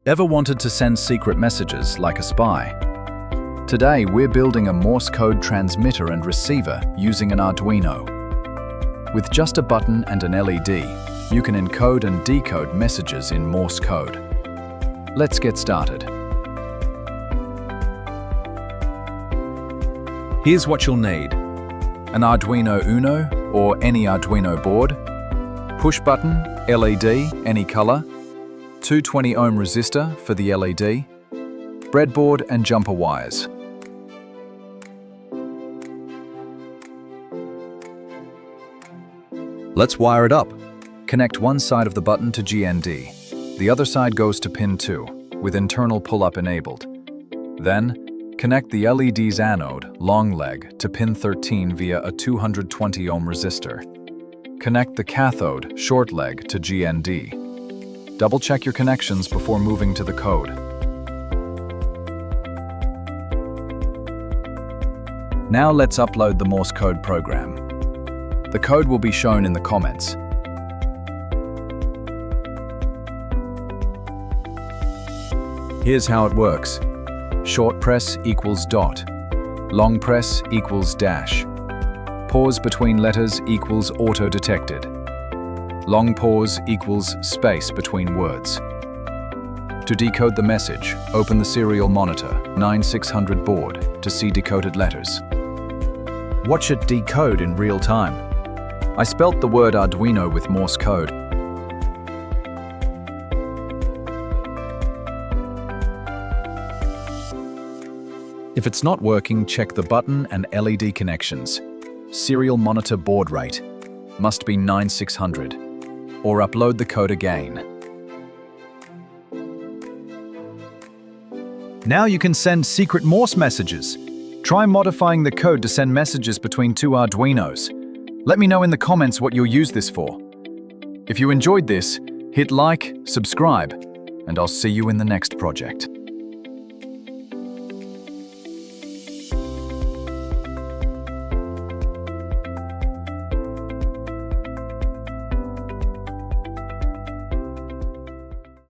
Ever wanted to send secret messages like a spy? Today, we're building a Morse code transmitter and receiver using an Arduino. With just a button and an LED, you can encode and decode messages in Morse code. Let's get started. Here's what you'll need: an Arduino Uno or any Arduino board, push button, LED, any color, 220 ohm resistor for the LED, breadboard and jumper wires. Let's wire it up. Connect one side of the button to GND. The other side goes to pin 2, with internal pull-up enabled. Then, connect the LED's anode, long leg, to pin 13 via a 220 ohm resistor. Connect the cathode, short leg, to GND. Double-check your connections before moving to the code. Now let's upload the Morse code program. The code will be shown in the comments. Here's how it works. Short press equals dot. Long press equals dash. Pause between letters equals auto-detected. Long pause equals space between words. To decode the message, open the serial monitor 9600 board to see decoded letters. Watch it decode in real time. I spelt the word Arduino with Morse code. If it's not working, check the button and LED connections. Serial monitor baud rate must be 9600, or upload the code again. Now you can send secret Morse messages. Try modifying the code to send messages between two Arduinos. Let me know in the comments what you'll use this for. If you enjoyed this, hit like, subscribe, and I'll see you in the next project.